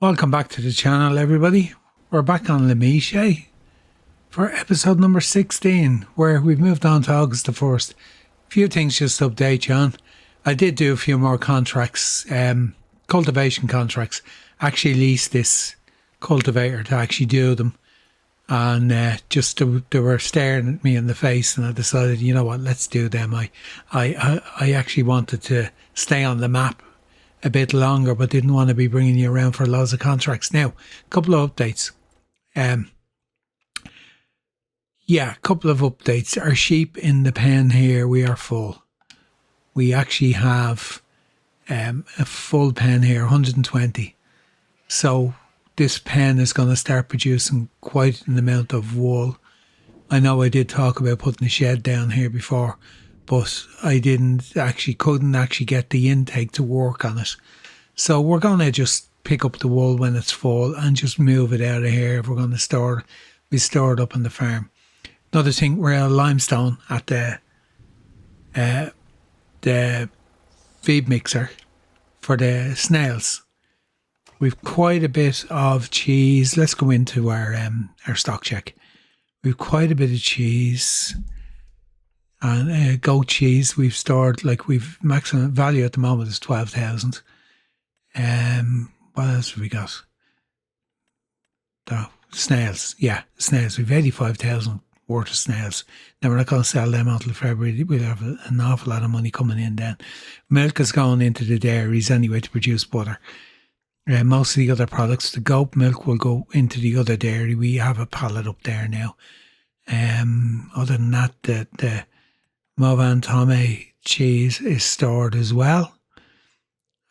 Welcome back to the channel, everybody. We're back on Méchet for episode number 16, where we've moved on to August the 1st. A few things just to update you on. I did do a few more contracts, cultivation contracts. Actually leased this cultivator to actually do them. And they were staring at me in the face, and I decided, you know what, let's do them. I actually wanted to stay on the map a bit longer, but didn't want to be bringing you around for loads of contracts. Now, a couple of updates. A couple of updates. Our sheep in the pen here, we are full. We actually have a full pen here, 120. So this pen is going to start producing quite an amount of wool. I know I did talk about putting a shed down here before, but I couldn't actually get the intake to work on it. So we're going to just pick up the wool when it's full and just move it out of here. If we're going to store it, we store it up on the farm. Another thing, we're out of limestone at the feed mixer for the snails. We've quite a bit of cheese. Let's go into our stock check. We've quite a bit of cheese. And goat cheese we've stored, we've maximum value at the moment is 12,000. What else have we got? The snails. Yeah, snails. We've 85,000 worth of snails. Now we're not going to sell them until February. We'll have an awful lot of money coming in then. Milk is going into the dairies anyway to produce butter. Most of the other products, the goat milk will go into the other dairy. We have a pallet up there now. Other than that, the Movan Tome cheese is stored as well.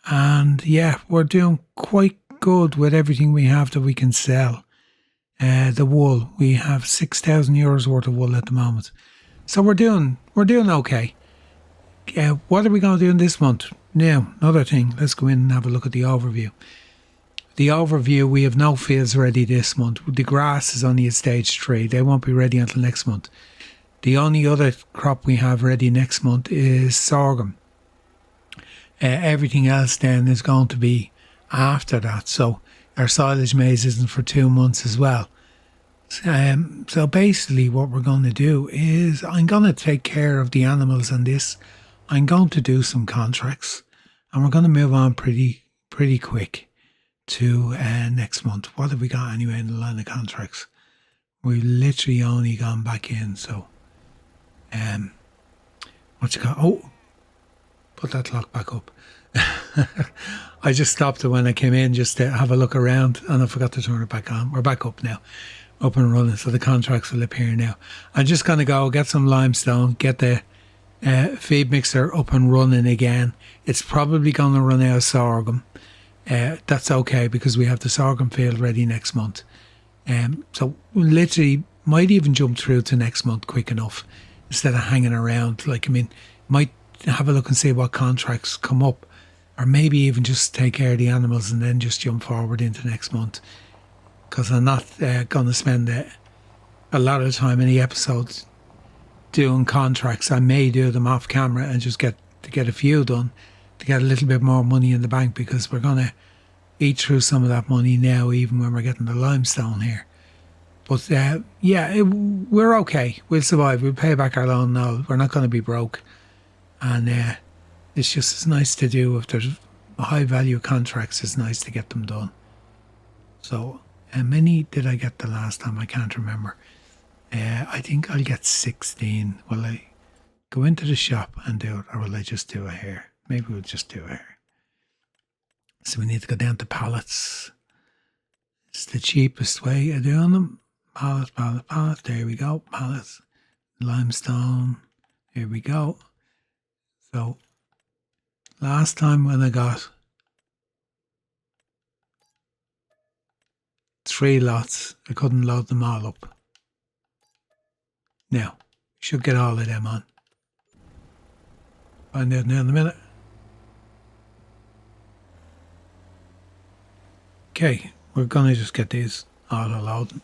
And we're doing quite good with everything we have that we can sell. The wool, we have 6,000 euros worth of wool at the moment. So we're doing okay. What are we going to do in this month? Now, another thing, let's go in and have a look at the overview. The overview, we have no fields ready this month. The grass is only at stage 3. They won't be ready until next month. The only other crop we have ready next month is sorghum. Everything else then is going to be after that. So our silage maize isn't for 2 months as well. So basically what we're going to do is I'm going to take care of the animals on this. I'm going to do some contracts. And we're going to move on pretty quick to next month. What have we got anyway in the line of contracts? We've literally only gone back in, so what you got? Oh, put that lock back up. I just stopped it when I came in just to have a look around, and I forgot to turn it back on. We're back up now, up and running, so the contracts will appear now. I'm just going to go get some limestone, get the feed mixer up and running again. It's probably going to run out of sorghum. That's okay because we have the sorghum field ready next month. So we literally might even jump through to next month quick enough instead of hanging around. Might have a look and see what contracts come up, or maybe even just take care of the animals and then just jump forward into next month. Because I'm not going to spend a lot of time in the episodes doing contracts. I may do them off camera and just get a few done to get a little bit more money in the bank, because we're going to eat through some of that money now, even when we're getting the limestone here. But we're okay. We'll survive. We'll pay back our loan now. We're not going to be broke. And it's just as nice to do. If there's high value contracts, it's nice to get them done. So how many did I get the last time? I can't remember. I think I'll get 16. Will I go into the shop and do it, or will I just do it here? Maybe we'll just do it here. So we need to go down to pallets. It's the cheapest way of doing them. Pallets. There we go. Pallets. Limestone. Here we go. So last time when I got 3 lots, I couldn't load them all up. Now, should get all of them on. Find out now in a minute. Okay, we're going to just get these auto-loading.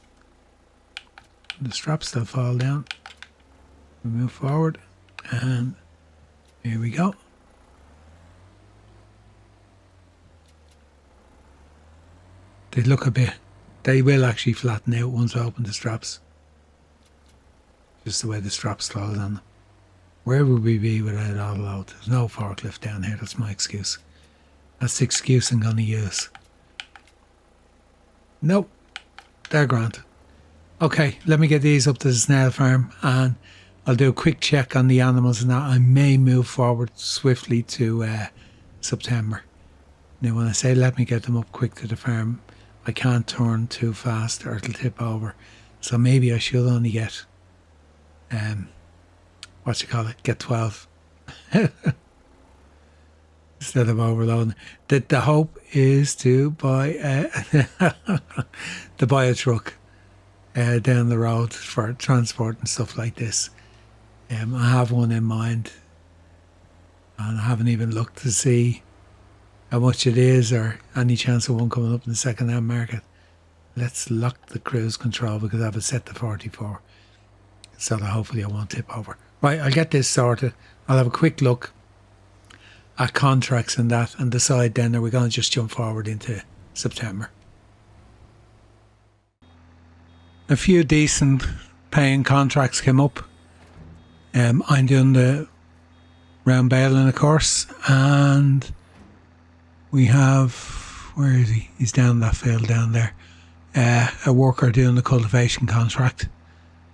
The straps still fall down. We move forward, and here we go. They look a bit, they will actually flatten out once I open the straps. Just the way the straps close on them. Where would we be without all load? There's no forklift down here, that's my excuse. That's the excuse I'm going to use. Nope, they're grand. Okay, let me get these up to the snail farm and I'll do a quick check on the animals and that. I may move forward swiftly to September. Now when I say let me get them up quick to the farm, I can't turn too fast or it'll tip over. So maybe I should only get, get 12. Instead of overloading. The hope is to buy a truck down the road for transport and stuff like this. I have one in mind and I haven't even looked to see how much it is or any chance of one coming up in the second-hand market. Let's lock the cruise control because I have it set to 44 so that hopefully I won't tip over. Right, I'll get this sorted. I'll have a quick look at contracts and that and decide then are we going to just jump forward into September. A few decent paying contracts came up. I'm doing the round baling, of course, and we have, where is he? He's down that field down there. A worker doing the cultivation contract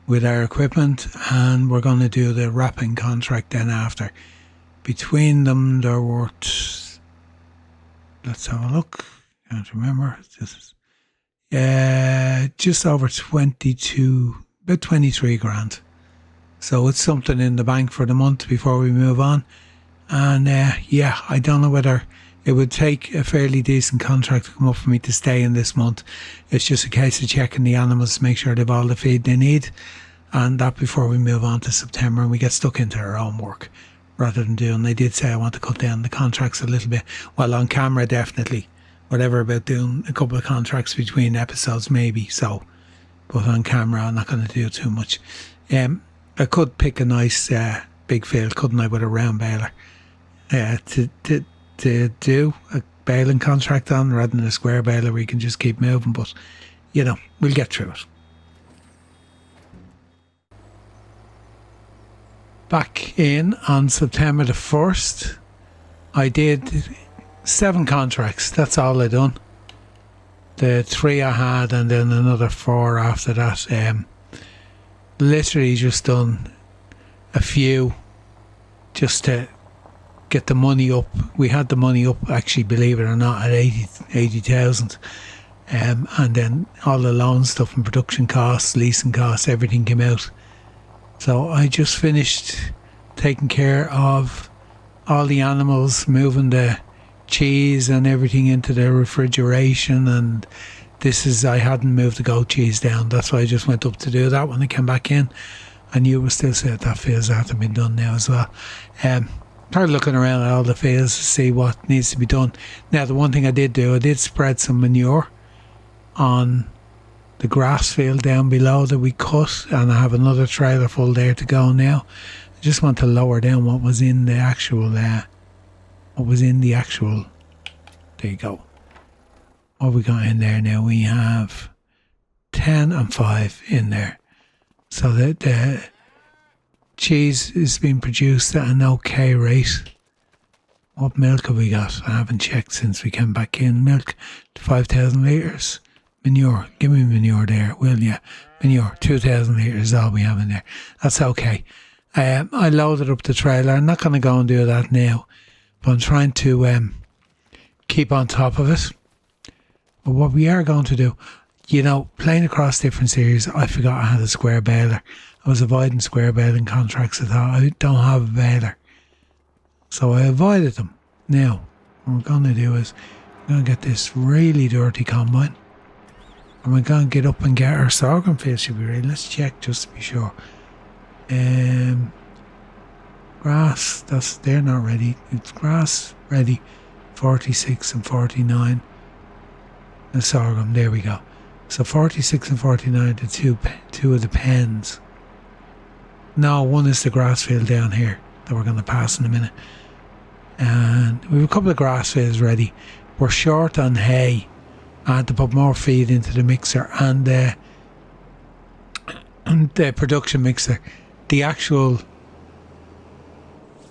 with our equipment, and we're going to do the wrapping contract then after. Between them, they're worth, let's have a look, can't remember, just over 22, about 23 grand. So it's something in the bank for the month before we move on. And I don't know whether it would take a fairly decent contract to come up for me to stay in this month. It's just a case of checking the animals to make sure they've all the feed they need. And that before we move on to September and we get stuck into our own work. Rather than doing, they did say I want to cut down the contracts a little bit. Well, on camera, definitely. Whatever about doing a couple of contracts between episodes, maybe so. But on camera, I'm not going to do too much. I could pick a nice big field, couldn't I, with a round baler to do a baling contract on rather than a square baler where you can just keep moving. But, we'll get through it. Back in on September the 1st, I did 7 contracts. That's all I done. The 3 I had and then another 4 after that. Literally just done a few just to get the money up. We had the money up, actually, believe it or not, at 80,000. And then all the loan stuff and production costs, leasing costs, everything came out. So I just finished taking care of all the animals, moving the cheese and everything into the refrigeration, and I hadn't moved the goat cheese down. That's why I just went up to do that when I came back in. I knew it was still set. That feels hasn't been done now as well. Started looking around at all the fields to see what needs to be done. Now, the one thing I did spread some manure on the grass field down below that we cut, and I have another trailer full there to go now. I just want to lower down what was in the actual there you go. What we got in there now? We have 10 and 5 in there, so that the cheese is being produced at an okay rate. What milk have we got? I haven't checked since we came back in. Milk, 5,000 litres. Manure, give me manure there, will you? Manure, 2,000 litres is all we have in there. That's okay. I loaded up the trailer. I'm not going to go and do that now, but I'm trying to keep on top of it. But what we are going to do, playing across different series, I forgot I had a square baler. I was avoiding square baling contracts. I thought I don't have a baler, so I avoided them. Now, what we're going to do is we're going to get this really dirty combine. And we're going to get up and get our sorghum field, should be ready. Let's check just to be sure. Grass, they're not ready. It's grass ready, 46 and 49. And sorghum, there we go. So 46 and 49, the two of the pens. No, one is the grass field down here that we're going to pass in a minute. And we have a couple of grass fields ready. We're short on hay. I had to put more feed into the mixer and the production mixer. The actual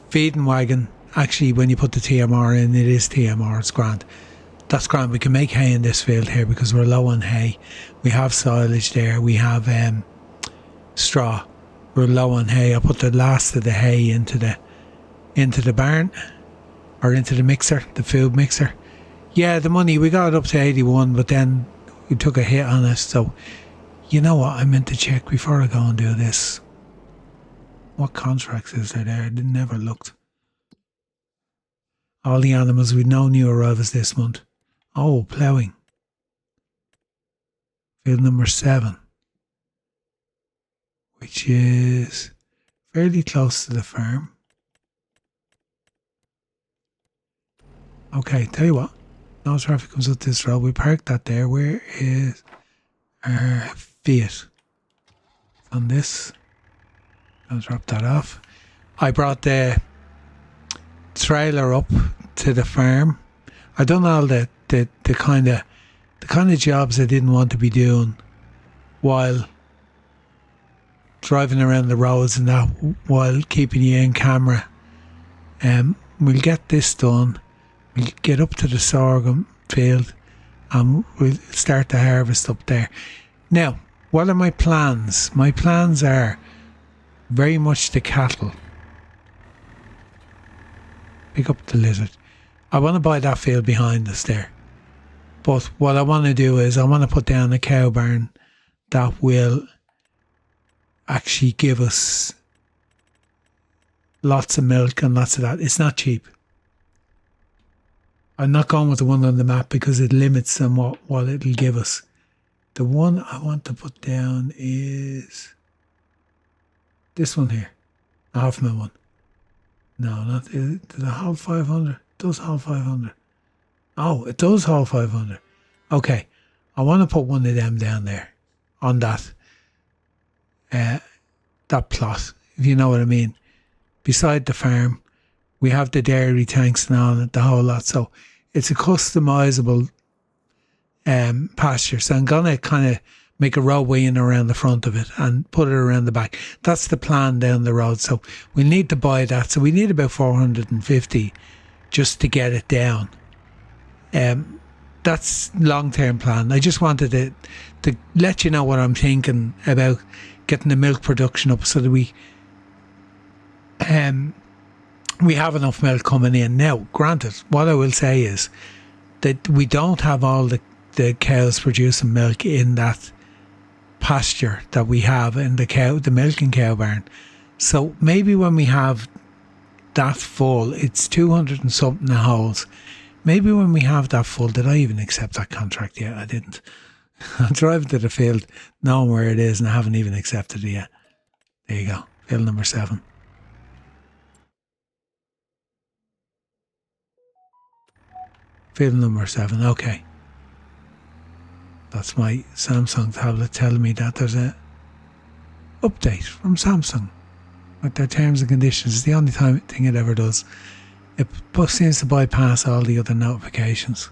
feeding wagon, actually, when you put the TMR in, it is TMR. It's grand. That's grand. We can make hay in this field here because we're low on hay. We have silage there. We have straw. We're low on hay. I put the last of the hay into the barn, or into the mixer, the food mixer. Yeah, the money, we got it up to 81, but then we took a hit on it. So, you know what? I meant to check before I go and do this. What contracts is there? I never looked. All the animals with no new arrivals this month. Oh, ploughing. Field number 7, which is fairly close to the farm. Okay, tell you what. No traffic comes up this road. We parked that there. Where is our Fiat? On this. I'll drop that off. I brought the trailer up to the farm. I done all the kind of jobs I didn't want to be doing while driving around the roads and that, while keeping you in camera. We'll get this done. We'll get up to the sorghum field and we'll start the harvest up there. Now, what are my plans? My plans are very much the cattle. Pick up the lizard. I want to buy that field behind us there. But what I want to do is I want to put down a cow barn that will actually give us lots of milk and lots of that. It's not cheap. I'm not going with the one on the map because it limits on what it'll give us. The one I want to put down is this one here. The Hoffman one. No, not the Hall 500. It does Hall 500. Oh, it does Hall 500. Okay. I want to put one of them down there on that plot, if you know what I mean. Beside the farm, we have the dairy tanks and all that, the whole lot. So it's a customizable pasture. So I'm going to kind of make a roadway in around the front of it and put it around the back. That's the plan down the road. So we need to buy that. So we need about 450 just to get it down. That's long-term plan. I just wanted to let you know what I'm thinking about getting the milk production up so that we have enough milk coming in. Now, granted, what I will say is that we don't have all the cows producing milk in that pasture that we have in the milking cow barn. So maybe when we have that full, it's 200 and something holes. Maybe when we have that full, did I even accept that contract yet? I didn't. I'm driving to the field, knowing where it is, and I haven't even accepted it yet. There you go. Field number 7. Field number 7, okay. That's my Samsung tablet telling me that there's a update from Samsung with their terms and conditions. It's the only thing it ever does. It seems to bypass all the other notifications.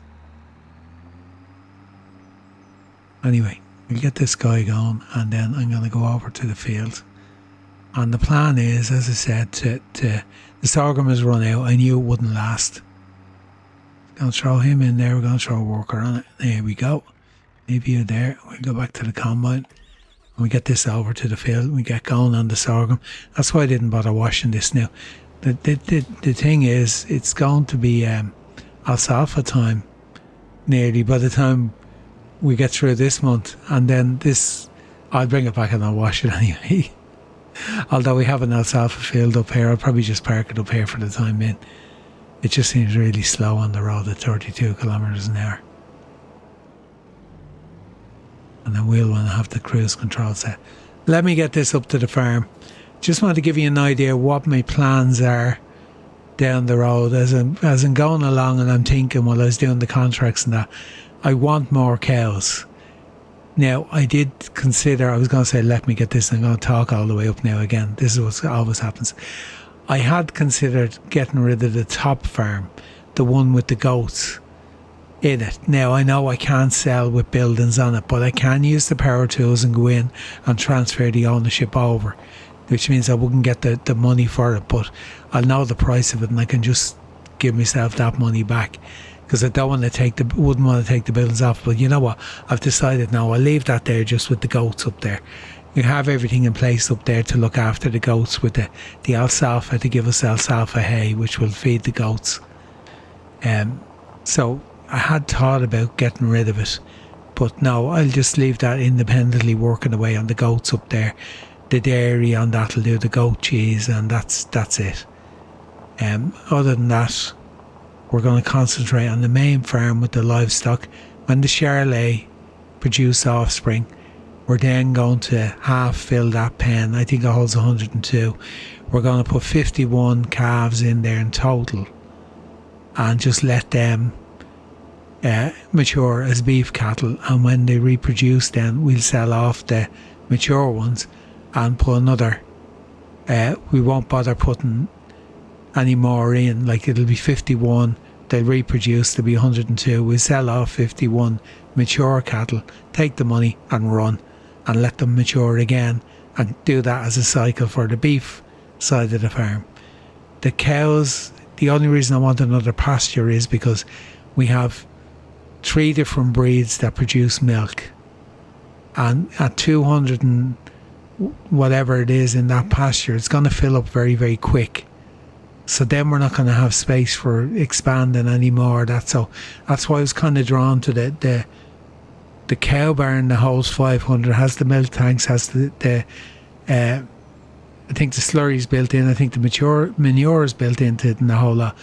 Anyway, we'll get this guy going and then I'm going to go over to the field. And the plan is, as I said, the sorghum has run out. I knew it wouldn't last. Going to throw him in there. We're going to throw a worker on it. There we go. Leave you there. We'll go back to the combine. And we get this over to the field. We get going on the sorghum. That's why I didn't bother washing this now. The thing is, it's going to be alfalfa time nearly by the time we get through this month. And then this, I'll bring it back and I'll wash it anyway. Although we have an alfalfa field up here, I'll probably just park it up here for the time being. It just seems really slow on the road at 32 kilometres an hour. And then we'll want to have the cruise control set. Let me get this up to the farm. Just want to give you an idea what my plans are down the road as I'm going along, and I'm thinking while I was doing the contracts and that, I want more cows. Now, I did consider, I was going to say, let me get this, I'm going to talk all the way up now again. This is what always happens. I had considered getting rid of the top farm, the one with the goats, in it. Now, I know I can't sell with buildings on it, but I can use the power tools and go in and transfer the ownership over, which means I wouldn't get the money for it, but I'll know the price of it and I can just give myself that money back, because I wouldn't want to take the buildings off. But you know what? I've decided now I'll leave that there just with the goats up there. You have everything in place up there to look after the goats, with the alfalfa to give us alfalfa hay, which will feed the goats. So I had thought about getting rid of it, but no, I'll just leave that independently working away on the goats up there. The dairy on that'll do the goat cheese, and that's it. Other than that, we're going to concentrate on the main farm with the livestock. When the Charolais produce offspring, we're then going to half fill that pen. I think it holds 102. We're going to put 51 calves in there in total, and just let them mature as beef cattle, and when they reproduce then we'll sell off the mature ones and put another, we won't bother putting any more in, like it'll be 51, they'll reproduce, there'll be 102, we'll sell off 51 mature cattle, take the money and run and let them mature again, and do that as a cycle for the beef side of the farm. The cows, the only reason I want another pasture is because we have 3 different breeds that produce milk, and at 200 and whatever it is in that pasture, it's going to fill up very, very quick. So then we're not going to have space for expanding anymore. That's why I was kind of drawn to the cow barn that holds 500, has the milk tanks, has the I think the slurry's built in, I think the manure is built into it and the whole lot.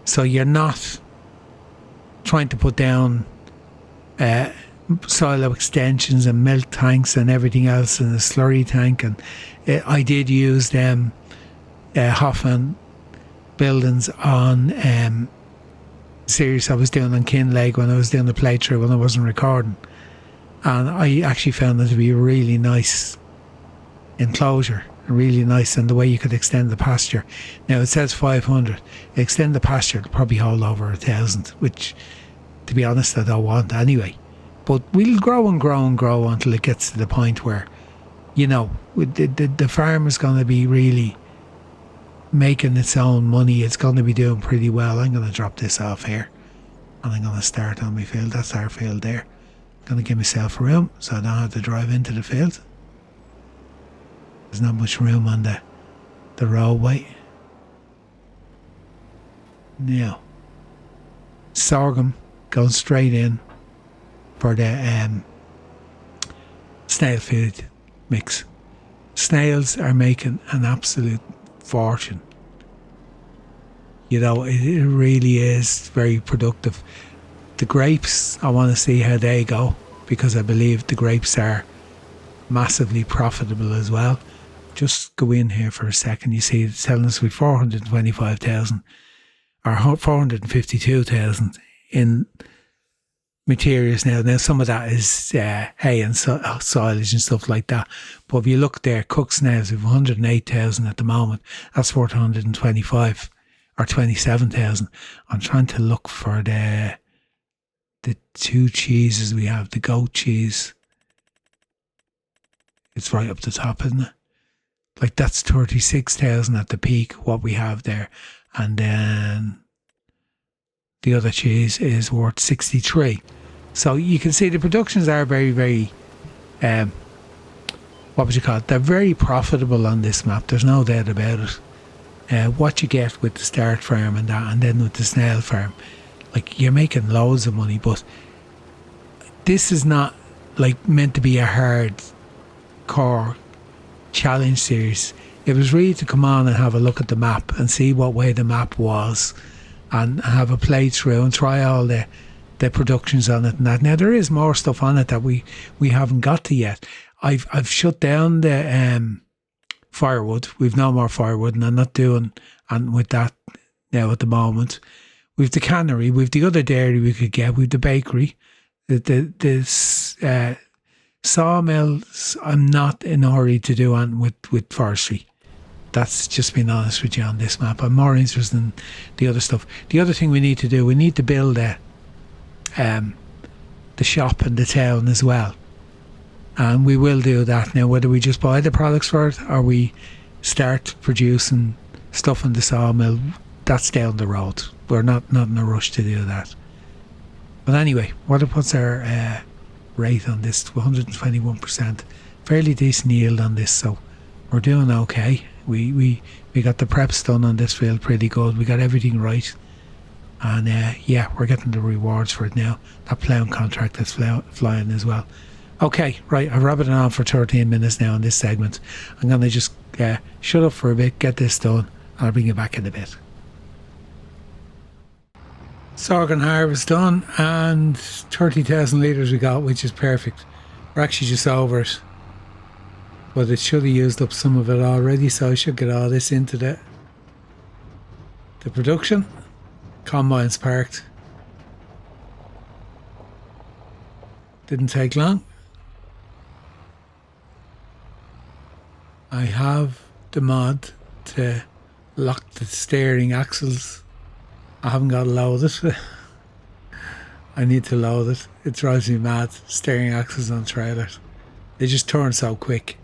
So you're not trying to put down silo extensions and milk tanks and everything else in a slurry tank. And I did use them Hoffman buildings on series I was doing on Kinleg when I was doing the playthrough when I wasn't recording, and I actually found it to be a really nice enclosure, really nice, and the way you could extend the pasture. Now it says 500, extend the pasture, it'll probably hold over 1,000, which to be honest I don't want anyway, but we'll grow and grow and grow until it gets to the point where, you know, the farm is going to be really making its own money. It's going to be doing pretty well. I'm going to drop this off here and I'm going to start on my field. That's our field there. I'm going to give myself room so I don't have to drive into the field. There's not much room on the roadway. Now, sorghum going straight in for the snail food mix. Snails are making an absolute fortune. You know, it really is very productive. The grapes, I want to see how they go, because I believe the grapes are massively profitable as well. Just go in here for a second. You see it's telling us we've 425,000 or 452,000 in materials now. Now some of that is hay and silage and stuff like that. But if you look there, cooked snails, we've 108,000 at the moment. That's worth 125 or 27,000. I'm trying to look for the 2 cheeses we have. The goat cheese, it's right up the top, isn't it? Like that's 36,000 at the peak, what we have there. And then the other cheese is worth 63. So you can see the productions are very, very, what would you call it? They're very profitable on this map. There's no doubt about it. What you get with the start farm and that, and then with the snail farm, like you're making loads of money. But this is not like meant to be a hard core challenge series. It was really to come on and have a look at the map and see what way the map was, and have a playthrough and try all the productions on it and that. Now there is more stuff on it that we haven't got to yet. I've shut down the firewood. We've no more firewood, and I'm not doing and with that now at the moment. We've the cannery, we've the other dairy we could get, we've the bakery, the sawmills. I'm not in a hurry to do on with forestry. That's just being honest with you on this map. I'm more interested in the other stuff. The other thing we need to do, we need to build the shop and the town as well. And we will do that now, whether we just buy the products for it or we start producing stuff in the sawmill, that's down the road. We're not in a rush to do that. But anyway, what's our rate on this? 121%. Fairly decent yield on this, so we're doing okay. We got the preps done on this field pretty good. We got everything right. And yeah, we're getting the rewards for it now. That ploughing contract is flying as well. Okay, right, I've rabbited on for 13 minutes now in this segment. I'm going to just shut up for a bit, get this done, and I'll bring you back in a bit. Sorghum harvest done, and 30,000 litres we got, which is perfect. We're actually just over it. But it should have used up some of it already, so I should get all this into the production. Combine's parked. Didn't take long. I have the mod to lock the steering axles. I haven't got it loaded. I need to load it. It drives me mad, steering axles on trailers. They just turn so quick.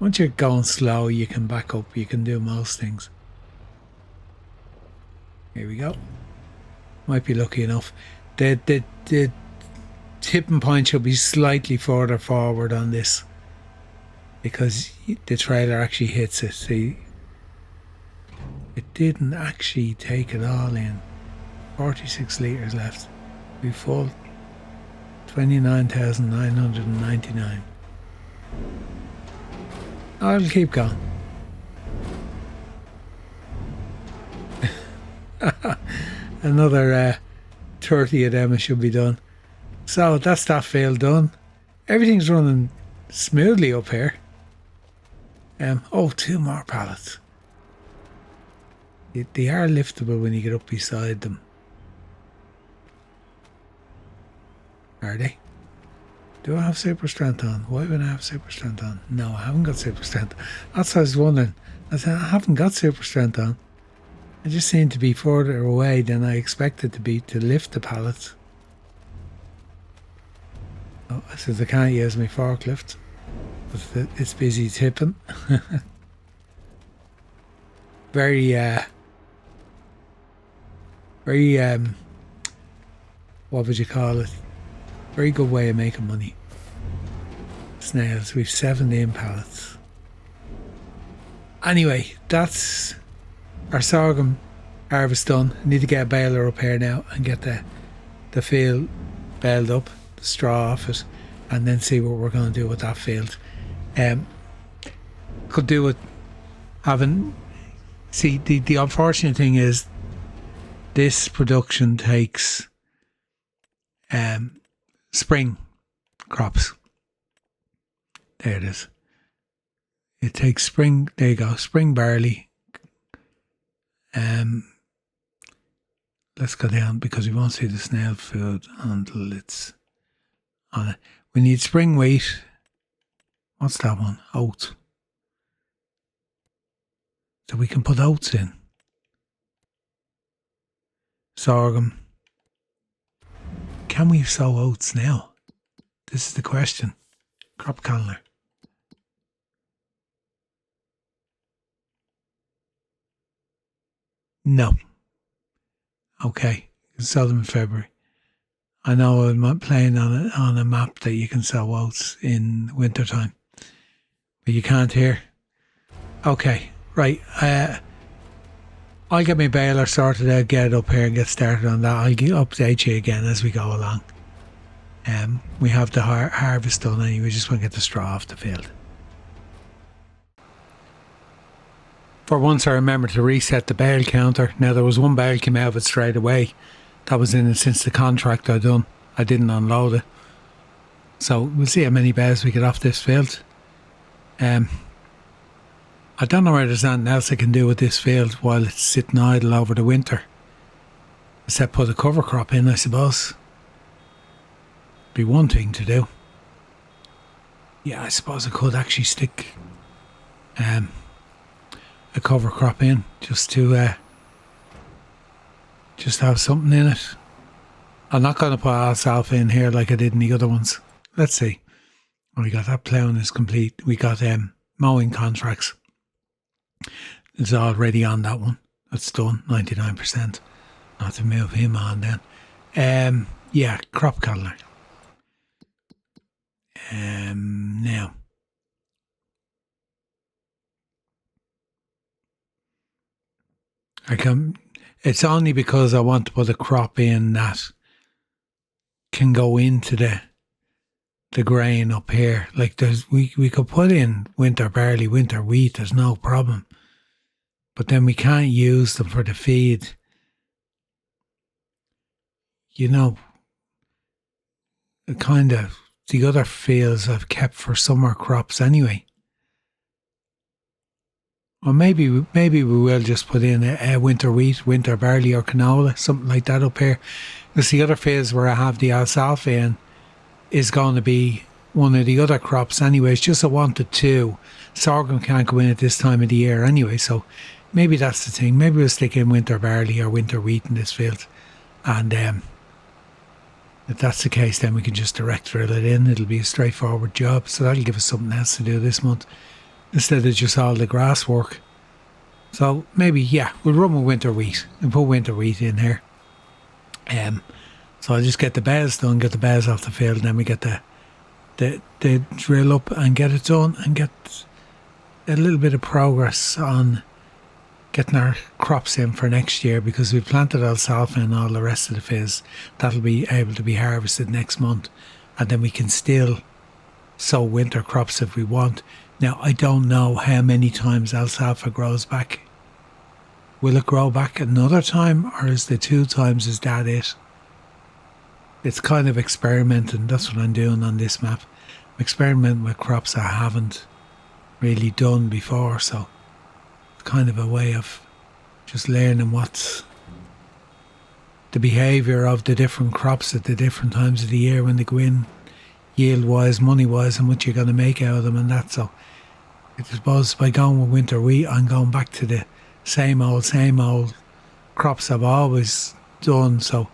Once you're going slow, you can back up. You can do most things. Here we go. Might be lucky enough. The tipping point should be slightly further forward on this, because the trailer actually hits it. See, it didn't actually take it all in. 46 litres left. We full. 29,999. I'll keep going. Another 30 of them should be done. So that's that field done. Everything's running smoothly up here. Two more pallets. They are liftable when you get up beside them. Are they? Do I have super strength on? Why would I have super strength on? No, I haven't got super strength. That's what I was wondering. I said, I haven't got super strength on. I just seem to be further away than I expected to be to lift the pallets. Oh, I said I can't use my forklift, but it's busy tipping. Very, what would you call it? Very good way of making money. Snails, we've 17 pallets. Anyway, that's our sorghum harvest done. I need to get a baler up here now and get the field baled up, the straw off it, and then see what we're going to do with that field. Could do with having... See, the unfortunate thing is this production takes spring crops. There it is. It takes spring, there you go, spring barley. Let's go down because we won't see the snail food until it's on it. We need spring wheat. What's that one? Oats. So we can put oats in. Sorghum. Can we sow oats now? This is the question. Crop calendar. No. Okay. You can sow them in February. I know I'm playing on a map that you can sow oats in winter time, but you can't here. Okay. Right. I'll get my baler sorted out, get it up here and get started on that. I'll update you again as we go along. We have the harvest done anyway. We just want to get the straw off the field. For once I remember to reset the bale counter. Now there was one bale came out of it straight away. That was in it since the contract I done. I didn't unload it. So we'll see how many bales we get off this field. I don't know whether there's anything else I can do with this field while it's sitting idle over the winter. Except put a cover crop in, I suppose. Be one thing to do. Yeah, I suppose I could actually stick a cover crop in just to Just have something in it. I'm not going to put alfalfa in here like I did in the other ones. Let's see. We got that ploughing is complete. We got mowing contracts. It's already on that one. That's done, 99%. Not to move him on then. Yeah, crop calendar. Now. It's only because I want to put a crop in that can go into the grain up here. Like we could put in winter barley, winter wheat, there's no problem. But then we can't use them for the feed. You know, the other fields I've kept for summer crops anyway. Or maybe we will just put in a winter wheat, winter barley or canola, something like that up here. Because the other fields where I have the alfalfa in is going to be one of the other crops anyway. It's just I wanted to. Sorghum can't go in at this time of the year anyway, so maybe that's the thing. Maybe we'll stick in winter barley or winter wheat in this field. And if that's the case, then we can just direct drill it in. It'll be a straightforward job. So that'll give us something else to do this month instead of just all the grass work. So maybe, yeah, we'll run with winter wheat and put winter wheat in here. So I'll just get the bales done, get the bales off the field, and then we get the drill up and get it done and get a little bit of progress on getting our crops in for next year, because we've planted alfalfa and all the rest of the fields. That'll be able to be harvested next month, and then we can still sow winter crops if we want. Now, I don't know how many times alfalfa grows back. Will it grow back another time, or is the 2 times, is that it? It's kind of experimenting. That's what I'm doing on this map. I'm experimenting with crops I haven't really done before, so it's kind of a way of just learning what's the behaviour of the different crops at the different times of the year when they go in, yield-wise, money-wise, and what you're going to make out of them and that. So I suppose by going with winter wheat, I'm going back to the same old crops I've always done. So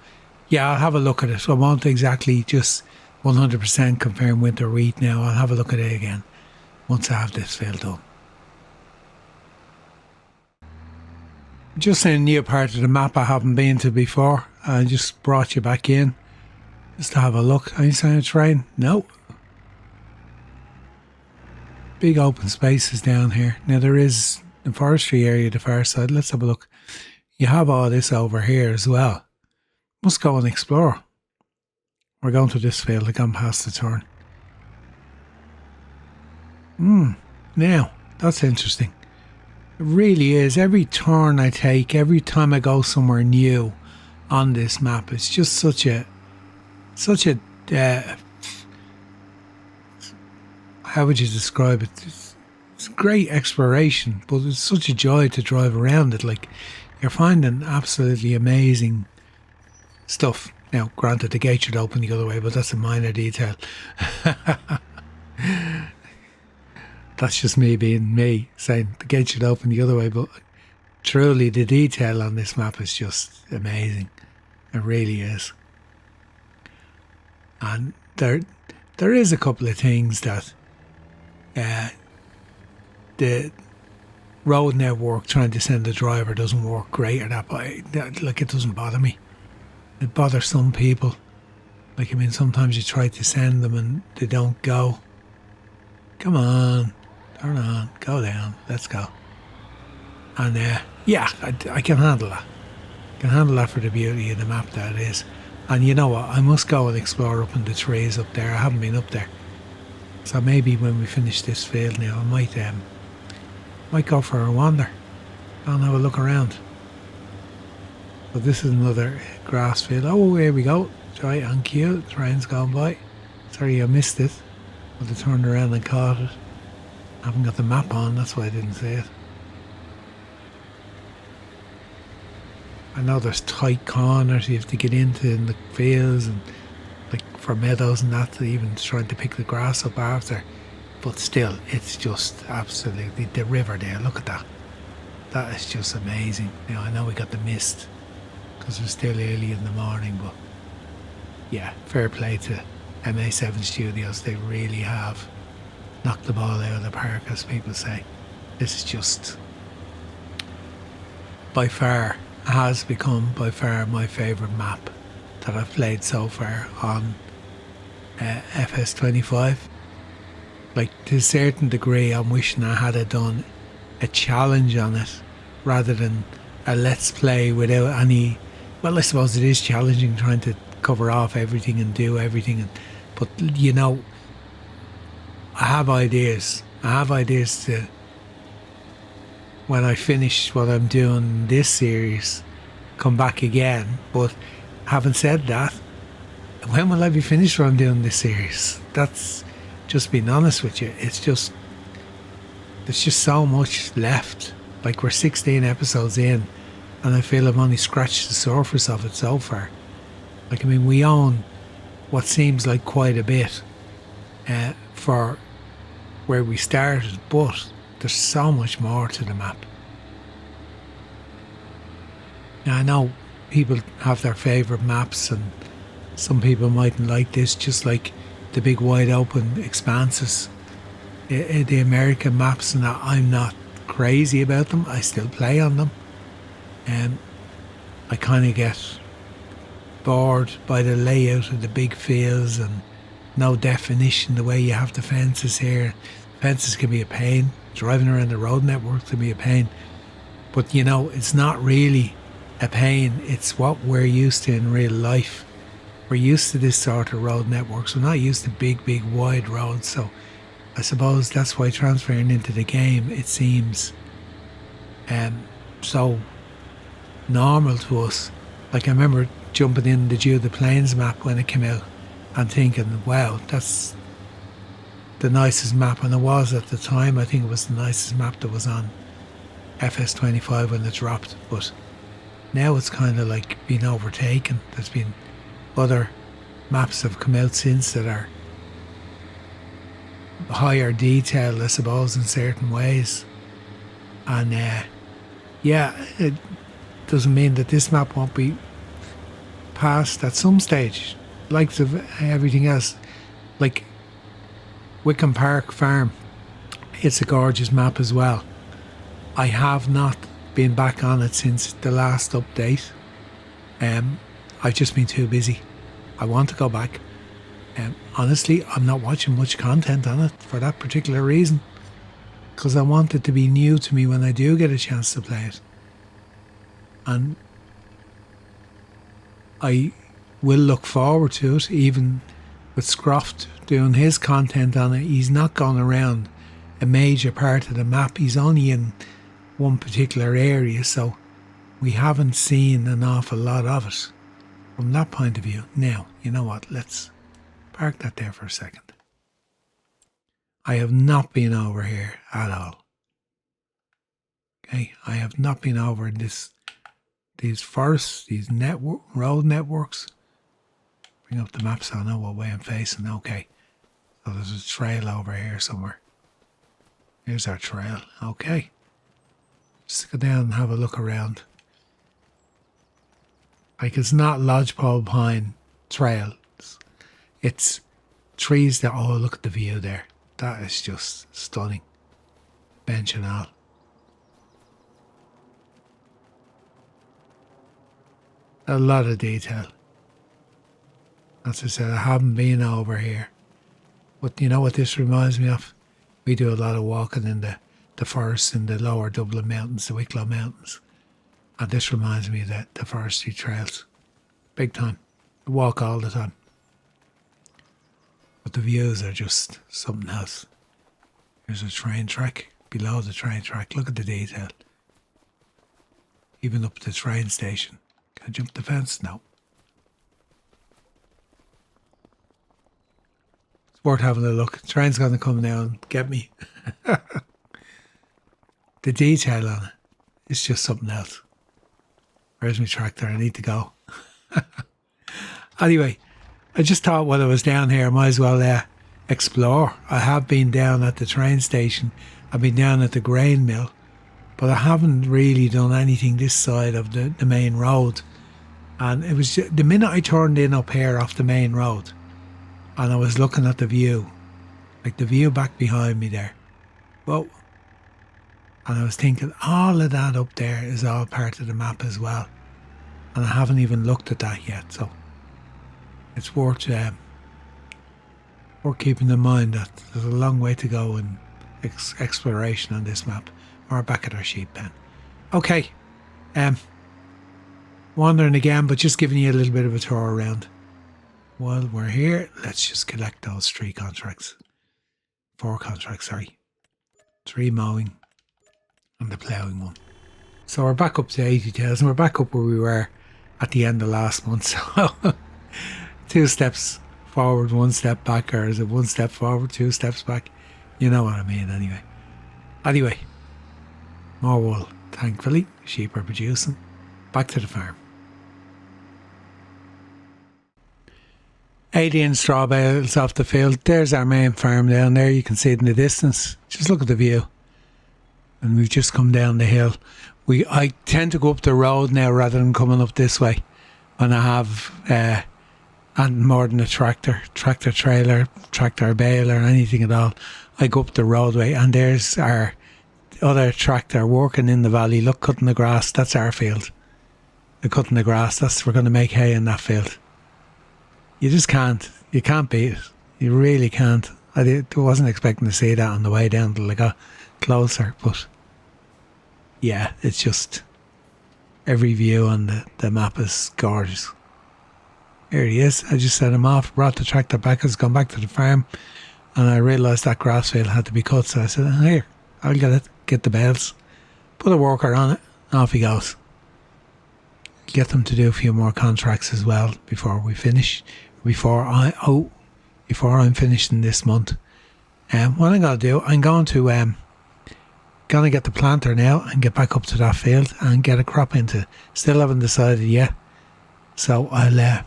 yeah, I'll have a look at it. I won't exactly just 100% confirm winter wheat now. I'll have a look at it again once I have this field done. Just in a new part of the map I haven't been to before. I just brought you back in just to have a look. Any sign of terrain? No. Big open spaces down here. Now there is a forestry area at the far side. Let's have a look. You have all this over here as well. Must go and explore. We're going to this field. I've gone past the turn. Now, that's interesting. It really is. Every turn I take, every time I go somewhere new on this map, it's just such a how would you describe it? It's great exploration, but it's such a joy to drive around it. Like, you're finding absolutely amazing stuff. Now, granted, the gate should open the other way, but that's a minor detail. That's just me being me, saying the gate should open the other way, but truly the detail on this map is just amazing. It really is. And there is a couple of things that the road network trying to send a driver doesn't work great or that, but it doesn't bother me. It bothers some people. Like, I mean, sometimes you try to send them and they don't go. Come on, turn on, go down, let's go. And yeah, I can handle that. I can handle that for the beauty of the map that it is. And you know what, I must go and explore up in the trees up there. I haven't been up there. So maybe when we finish this field now, I might go for a wander. Go and have a look around. But this is another grass field. Oh, here we go. Right on cue. The train's gone by. Sorry I missed it. But I turned around and caught it. I haven't got the map on, that's why I didn't see it. I know there's tight corners you have to get into in the fields, and like for meadows and that, even trying to pick the grass up after. But still, it's just absolutely the river there. Look at that. That is just amazing. Now I know we got the mist because it was still early in the morning. But yeah, fair play to MA7 Studios. They really have knocked the ball out of the park, as people say. This is just has become by far my favourite map that I've played so far on FS25. Like, to a certain degree, I'm wishing I had done a challenge on it rather than a let's play without any. Well, I suppose it is challenging trying to cover off everything and do everything, but you know, I have ideas to, when I finish what I'm doing this series, come back again. But having said that, when will I be finished what I'm doing this series? That's just being honest with you. There's just so much left. Like, we're 16 episodes in and I feel I've only scratched the surface of it so far. Like, I mean, we own what seems like quite a bit for where we started, but there's so much more to the map. Now, I know people have their favourite maps, and some people mightn't like this, just like the big wide open expanses. The American maps and that, I'm not crazy about them. I still play on them. I kind of get bored by the layout of the big fields and no definition, the way you have the fences here. Fences can be a pain. Driving around the road network can be a pain. But you know, it's not really a pain. It's what we're used to in real life. We're used to this sort of road networks. We're not used to big, wide roads. So I suppose that's why transferring into the game, it seems so normal to us. Like, I remember jumping in the Dew the Plains map when it came out and thinking, wow, that's the nicest map. And it was at the time. I think it was the nicest map that was on FS25 when it dropped. But now it's kind of like being overtaken. There's been other maps have come out since that are higher detail, I suppose, in certain ways. And yeah, it doesn't mean that this map won't be passed at some stage. Like everything else, like Wickham Park Farm, it's a gorgeous map as well. I have not been back on it since the last update. I've just been too busy. I want to go back. Honestly, I'm not watching much content on it for that particular reason, because I want it to be new to me when I do get a chance to play it. And I will look forward to it, even with Scroft doing his content on it. He's not gone around a major part of the map. He's only in one particular area, so we haven't seen an awful lot of it from that point of view. Now, you know what? Let's park that there for a second. I have not been over here at all. Okay, I have not been over these forests, these road networks. Bring up the map so I know what way I'm facing. Okay, so there's a trail over here somewhere. Here's our trail. Okay, just go down and have a look around. Like, it's not lodgepole pine trails. It's trees that, oh, look at the view there. That is just stunning. Bench and all. A lot of detail. As I said, I haven't been over here. But you know what this reminds me of? We do a lot of walking in the forests in the lower Dublin Mountains, the Wicklow Mountains. And this reminds me of the forestry trails. Big time. I walk all the time. But the views are just something else. There's a train track. Below the train track, look at the detail. Even up to the train station. Can I jump the fence? No. It's worth having a look. The train's going to come now and get me. The detail on it is just something else. Where's my tractor? I need to go. Anyway, I just thought while I was down here, I might as well explore. I have been down at the train station. I've been down at the grain mill. But I haven't really done anything this side of the main road. And it was the minute I turned in up here off the main road, and I was looking at the view, like the view back behind me there. Whoa. And I was thinking, all of that up there is all part of the map as well. And I haven't even looked at that yet, so it's worth keeping in mind that there's a long way to go in exploration on this map. We're back at our sheep pen. Okay, wandering again, but just giving you a little bit of a tour around. While we're here, let's just collect those 4 contracts, sorry. 3 mowing and the ploughing one. So we're back up to 80,000. We're back up where we were at the end of last month. So 2 steps forward, 1 step back, or is it 1 step forward, 2 steps back? You know what I mean Anyway, more wool. Thankfully, sheep are producing. Back to the farm. 80-inch straw bales off the field. There's our main farm down there. You can see it in the distance. Just look at the view. And we've just come down the hill. I tend to go up the road now rather than coming up this way when I have and more than a tractor trailer, tractor bale or anything at all. I go up the roadway, and there's our other tractor working in the valley. Look, cutting the grass. That's our field. They're cutting the grass. We're going to make hay in that field. You just can't. You can't beat it. You really can't. I wasn't expecting to see that on the way down till I got closer, but yeah, it's just every view on the map is gorgeous. Here he is. I just set him off, brought the tractor back, has gone back to the farm, and I realised that grass field had to be cut, so I said, here, I'll get the bales, put a worker on it, and off he goes. Get them to do a few more contracts as well before we finish, before I'm finishing this month. What I'm going to do, I'm going to get the planter now and get back up to that field and get a crop into. Still haven't decided yet, so I'll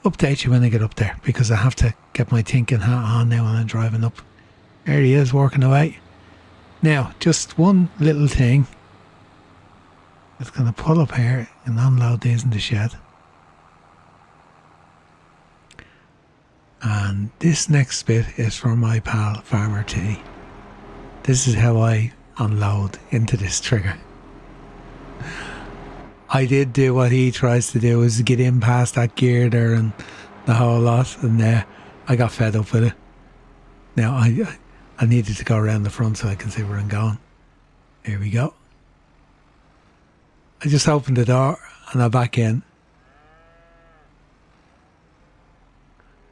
update you when I get up there, because I have to get my thinking hat on now when I'm driving up. There he is, working away. Now, just one little thing. It's going to pull up here and unload these in the shed. And this next bit is for my pal Farmer T. This is how I unload into this trigger. I did do what he tries to do, is get in past that girder and the whole lot, and I got fed up with it. Now I needed to go around the front so I can see where I'm going. Here we go. I just opened the door and I'm back in.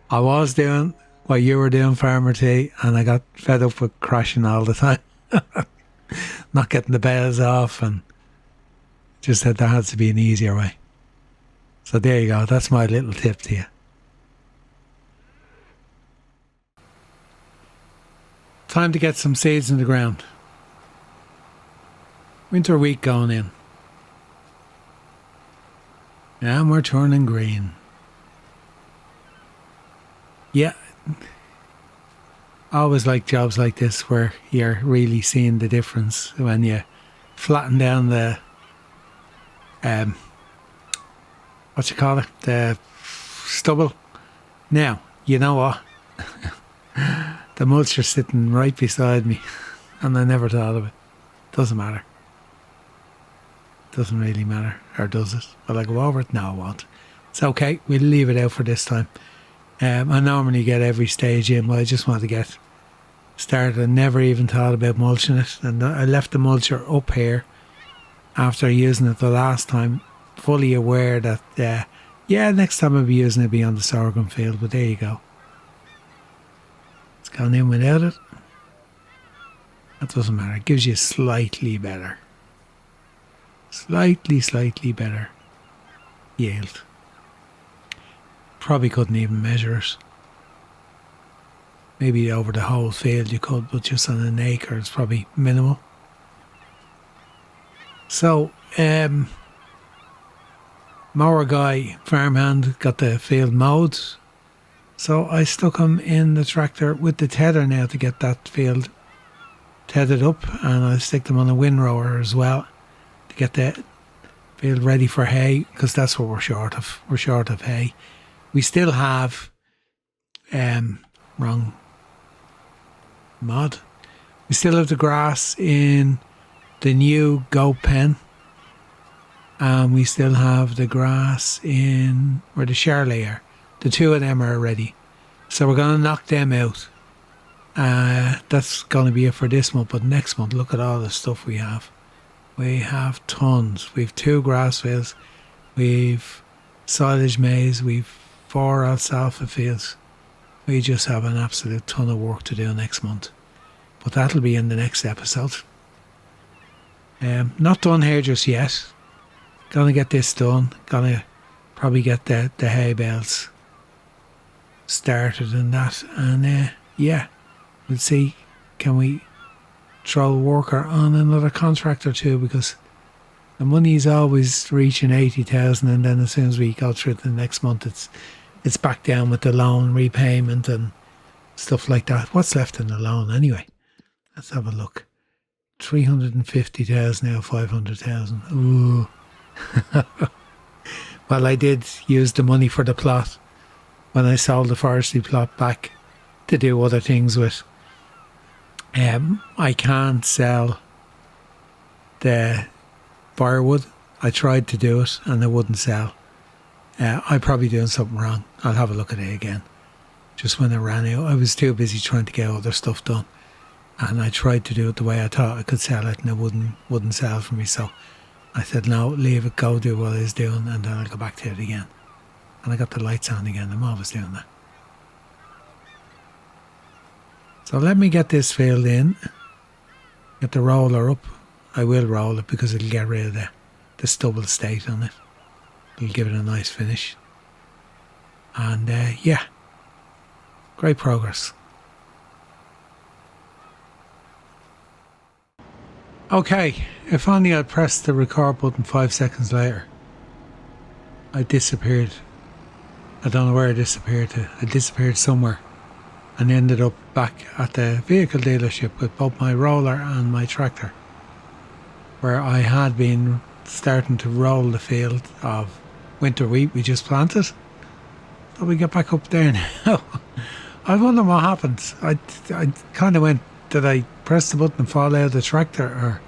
I was doing what you were doing, Farmer T, and I got fed up with crashing all the time. Not getting the bales off, and just said there has to be an easier way. So there you go, that's my little tip to you. Time to get some seeds in the ground. Winter wheat going in. And we're turning green. Yeah, I always like jobs like this where you're really seeing the difference when you flatten down the the stubble. Now, you know what? The mulcher's sitting right beside me, and I never thought of it. Doesn't matter. Doesn't really matter, or does it? Will I go over it? No, I won't. It's okay, we'll leave it out for this time. I normally get every stage in, but I just want to get started. I never even thought about mulching it, and I left the mulcher up here after using it the last time, fully aware that next time I'll be using it, be on the sorghum field. But there you go, it's gone in without it. That doesn't matter, it gives you slightly better yield. Probably couldn't even measure it. Maybe over the whole field you could, but just on an acre it's probably minimal. So, mower guy, farmhand, got the field mowed. So I stuck him in the tractor with the tether now to get that field tethered up, and I stick them on a windrower as well to get field ready for hay, because that's what we're short of. We're short of hay. We still have, wrong mod. We still have the grass in the new goat pen. And we still have the grass in where the Charley are. The two of them are ready. So we're going to knock them out. That's going to be it for this month. But next month, look at all the stuff we have. We have tons. We've 2 grass fields. We've silage maize. We've 4 alfalfa fields. We just have an absolute ton of work to do next month. But that'll be in the next episode. Not done here just yet. Gonna get this done. Gonna probably get the hay bales started and that. And yeah, we'll see. Can we throw a worker on another contract or two? Because the money's always reaching 80,000, and then as soon as we go through the next month, it's back down with the loan repayment and stuff like that. What's left in the loan anyway? Let's have a look. 350,000 now, 500,000. Ooh. Well, I did use the money for the plot when I sold the forestry plot back to do other things with. I can't sell the firewood. I tried to do it and it wouldn't sell. I'm probably doing something wrong. I'll have a look at it again. Just when it ran out, I was too busy trying to get other stuff done. And I tried to do it the way I thought I could sell it, and it wouldn't sell for me. So I said, no, leave it, go do what I was doing, and then I'll go back to it again. And I got the lights on again. I'm always doing that. So let me get this field in. Get the roller up. I will roll it because it'll get rid of the stubble state on it. It'll give it a nice finish. And yeah, great progress. Okay, if only I'd pressed the record button 5 seconds later. I disappeared. I don't know where I disappeared to. I disappeared somewhere and ended up back at the vehicle dealership with both my roller and my tractor, where I had been starting to roll the field of winter wheat we just planted. So we get back up there now. I wonder what happens. I kind of went, did I press the button and fall out of the tractor or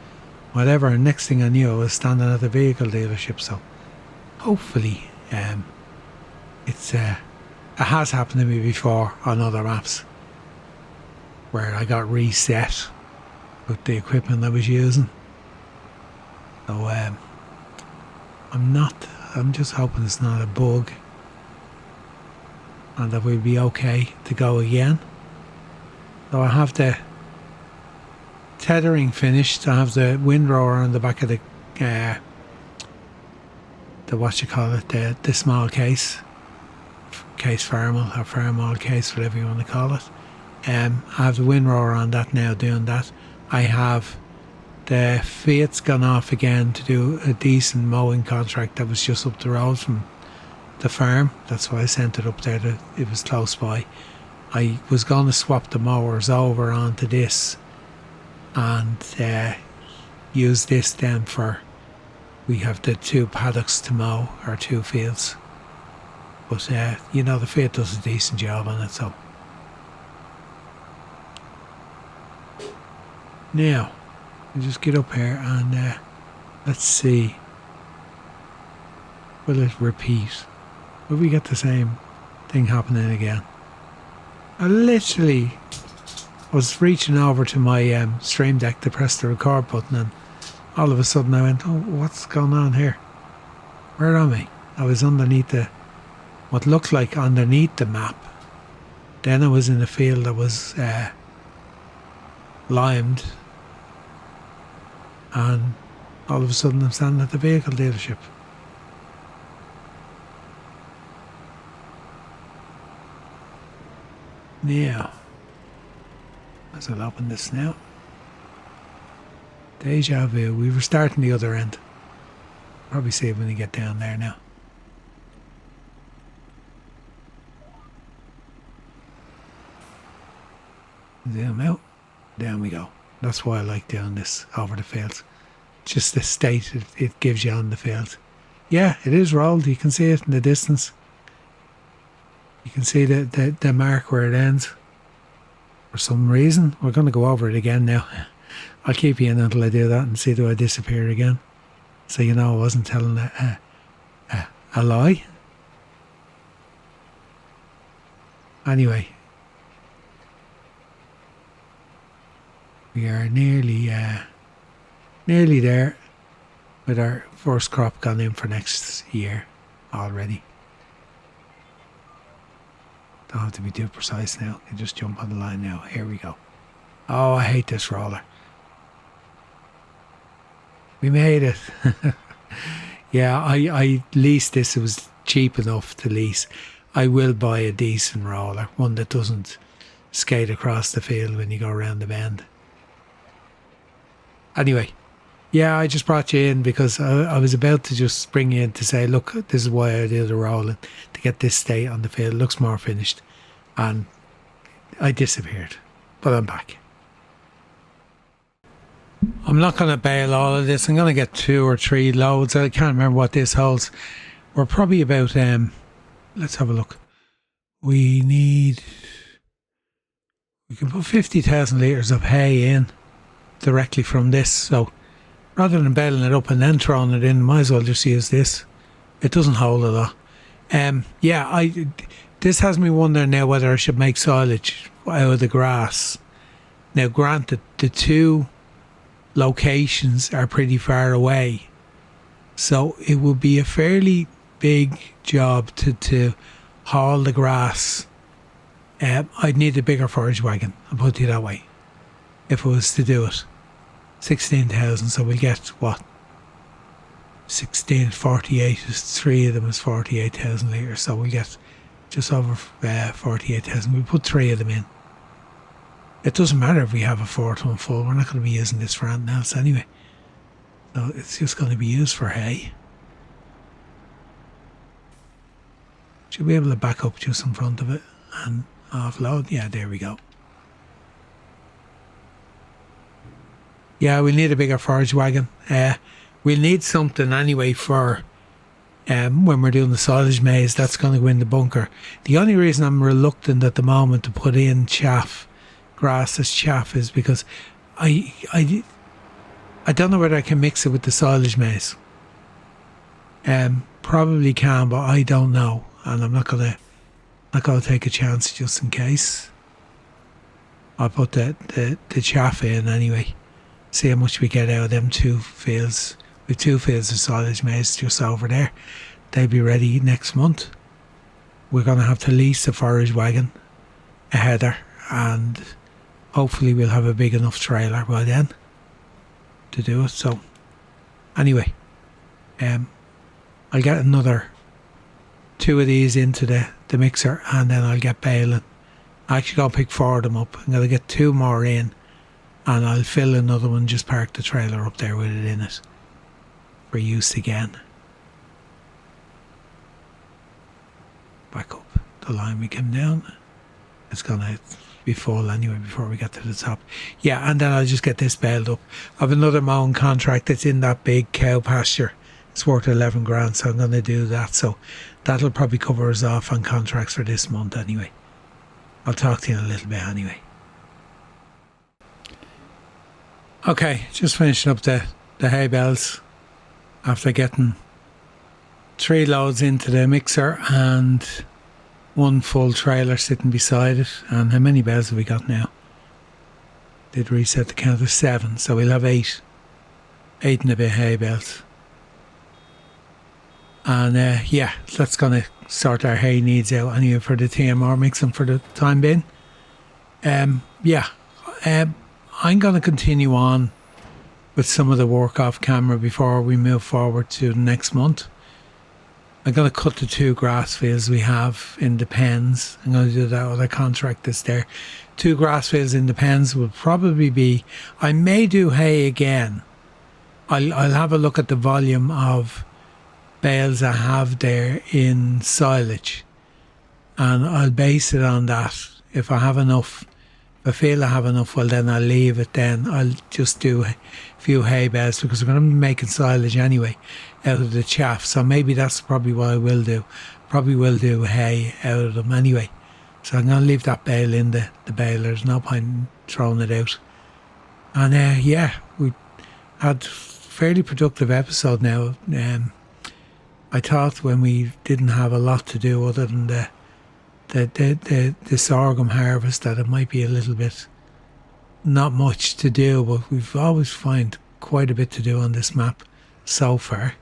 whatever? And next thing I knew, I was standing at the vehicle dealership. So hopefully it has happened to me before on other maps where I got reset with the equipment I was using. So I'm just hoping it's not a bug and that we'll be okay to go again. So I have the tethering finished. I have the windrower on the back of the what you call it, the small case farmal or farmal case, whatever you want to call it. I have the windrower on that now, doing that. I have the Fiat's gone off again to do a decent mowing contract that was just up the road from the farm. That's why I sent it up there. It was close by. I was going to swap the mowers over onto this and use this then for, we have the 2 paddocks to mow, or 2 fields. But you know, the Fiat does a decent job on it. So now we just get up here and let's see, will it repeat? Will we get the same thing happening again? I literally was reaching over to my stream deck to press the record button, and all of a sudden I went, oh, what's going on here? Where am I? I was underneath what looked like underneath the map. Then I was in a field that was limed, and all of a sudden I'm standing at the vehicle dealership. Now, as I'll open this now. Deja vu. We were starting the other end. Probably see it when you get down there now. Zoom out. Down we go. That's why I like doing this over the fields. just the state it gives you on the field. Yeah, it is rolled. You can see it in the distance. You can see the mark where it ends. For some reason, we're going to go over it again now. I'll keep you in until I do that and see do I disappear again. So you know I wasn't telling a lie. Anyway, we are nearly there with our first crop gone in for next year already. Don't have to be too precise now. I can just jump on the line now. Here we go. Oh, I hate this roller. We made it. Yeah, I leased this. It was cheap enough to lease. I will buy a decent roller, one that doesn't skate across the field when you go around the bend. Anyway, yeah, I just brought you in because I was about to just bring you in to say, look, this is why I do the rolling, to get this state on the field. It looks more finished. And I disappeared, but I'm back. I'm not going to bale all of this. I'm going to get 2 or 3 loads. I can't remember what this holds. We're probably about, let's have a look. We can put 50,000 litres of hay in directly from this. So rather than baling it up and then throwing it in, might as well just use this. It doesn't hold a lot. This has me wondering now whether I should make silage out of the grass. Now, granted, the 2 locations are pretty far away, so it would be a fairly big job to haul the grass. I'd need a bigger forage wagon, I'll put it that way, if I was to do it. 16,000, so we'll get what? 16, 48, 3 of them is 48,000 litres, so we'll get just over 48,000. We'll put 3 of them in. It doesn't matter if we have a 4th one full, we're not going to be using this for anything else anyway. So it's just going to be used for hay. Should be able to back up just in front of it and offload. Yeah, there we go. Yeah, we'll need a bigger forage wagon. We'll need something anyway for when we're doing the silage maize. That's going to go in the bunker. The only reason I'm reluctant at the moment to put in grass as chaff is because I don't know whether I can mix it with the silage maize. Probably can, but I don't know, and I'm not gonna take a chance just in case. I'll put the chaff in anyway. See how much we get out of them 2 fields. With 2 fields of silage maize just over there. They'll be ready next month. We're gonna have to lease a forage wagon, a header, and hopefully we'll have a big enough trailer by then to do it. So anyway, I'll get another 2 of these into the mixer, and then I'll get baling. I actually got to pick 4 of them up. I'm going to get 2 more in, and I'll fill another one, just park the trailer up there with it in it for use again. Back up the line we came down. It's going to be full anyway before we get to the top. Yeah, and then I'll just get this baled up. I have another mowing contract that's in that big cow pasture. It's worth 11 grand, so I'm going to do that. So that'll probably cover us off on contracts for this month anyway. I'll talk to you in a little bit anyway. Okay, just finishing up the hay bales after getting 3 loads into the mixer and 1 full trailer sitting beside it. And how many bales have we got now? Did reset the count of 7, so we'll have 8 and a bit hay bales. And yeah, that's going to sort our hay needs out anyway for the TMR mixing for the time being. I'm going to continue on with some of the work off camera before we move forward to the next month. I'm going to cut the 2 grass fields we have in the pens. I'm going to do that other contract that's there. 2 grass fields in the pens will probably be... I may do hay again. I'll have a look at the volume of bales I have there in silage, and I'll base it on that. If I have enough If I feel I have enough, well then I'll leave it then. I'll just do a few hay bales because we're going to be making silage anyway out of the chaff. So maybe that's probably what I will do. Probably will do hay out of them anyway. So I'm going to leave that bale in the bale. There's no point in throwing it out. And we had fairly productive episode now. I thought when we didn't have a lot to do other than the sorghum harvest that it might be a little bit not much to do, but we've always find quite a bit to do on this map so far.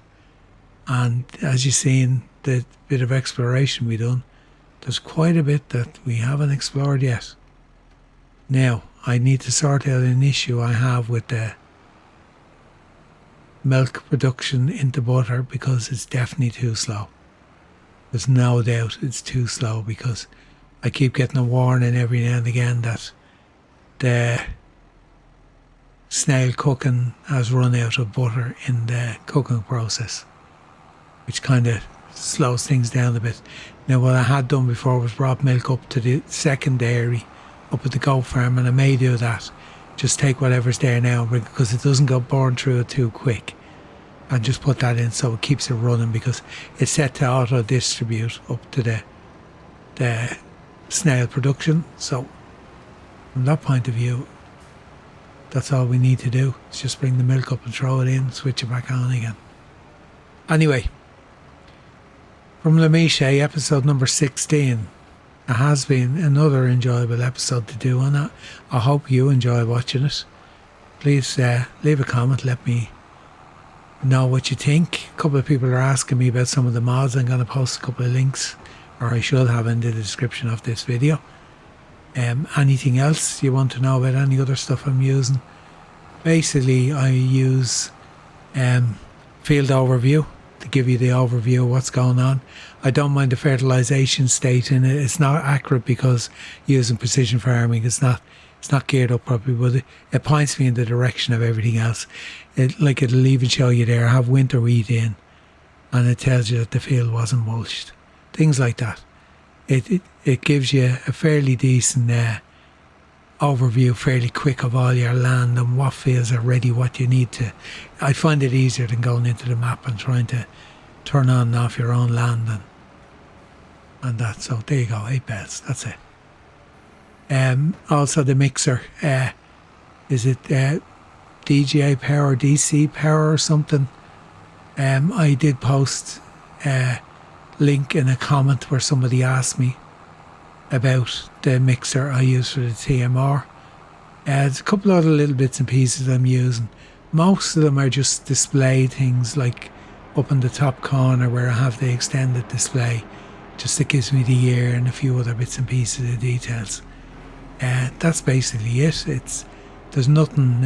And as you've seen, the bit of exploration we've done, there's quite a bit that we haven't explored yet. Now, I need to sort out an issue I have with the milk production into butter because it's definitely too slow. There's no doubt it's too slow because I keep getting a warning every now and again that the snail cooking has run out of butter in the cooking process, which kind of slows things down a bit. Now, what I had done before was brought milk up to the second dairy up at the goat farm, and I may do that. Just take whatever's there now because it doesn't go burn through it too quick, and just put that in so it keeps it running because it's set to auto distribute up to the snail production. So from that point of view, that's all we need to do. Is just bring the milk up and throw it in, switch it back on again. Anyway, from Méchet, episode number 16. It has been another enjoyable episode to do on it. I hope you enjoy watching it. Please leave a comment, let me know what you think. A couple of people are asking me about some of the mods. I'm going to post a couple of links, or I should have in the description of this video. Anything else you want to know about any other stuff I'm using? Basically, I use field overview to give you the overview of what's going on. I don't mind the fertilization state in it. It's not accurate because using precision farming, it's not geared up properly, but it points me in the direction of everything else. It'll even show you there, I have winter wheat in, and it tells you that the field wasn't mulched. Things like that. It gives you a fairly decent overview, fairly quick, of all your land and what fields are ready, what you need to. I find it easier than going into the map and trying to turn on and off your own land and that. So there you go, 8 beds, that's it. Also the mixer, is it DGA power, DC power or something? I did post a link in a comment where somebody asked me about the mixer I use for the TMR. There's a couple other little bits and pieces I'm using. Most of them are just display things, like up in the top corner where I have the extended display, just it gives me the year and a few other bits and pieces of details. That's basically it. There's nothing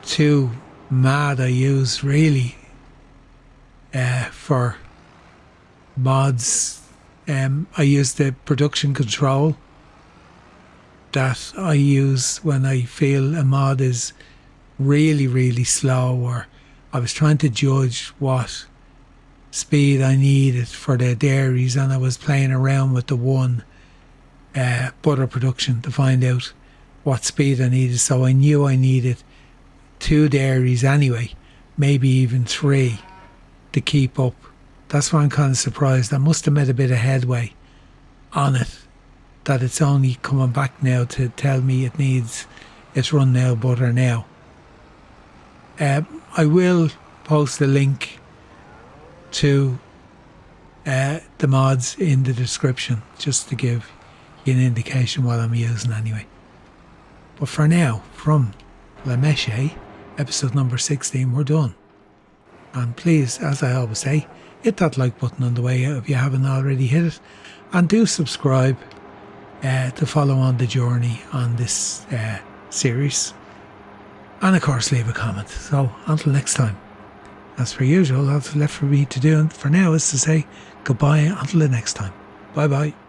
too mad I use really for mods. I use the production control that I use when I feel a mod is really, really slow, or I was trying to judge what speed I needed for the dairies, and I was playing around with the one butter production to find out what speed I needed. So I knew I needed 2 dairies anyway, maybe even 3 to keep up. That's why I'm kind of surprised. I must have made a bit of headway on it, that it's only coming back now to tell me it's run now butter now. I will post a link to the mods in the description, just to give you an indication what I'm using anyway. But for now, from Méchet, episode number 16, we're done. And please, as I always say, hit that like button on the way out if you haven't already hit it, and do subscribe to follow on the journey on this series, and of course leave a comment. So until next time, as per usual, all that's left for me to do for now is to say goodbye until the next time. Bye bye.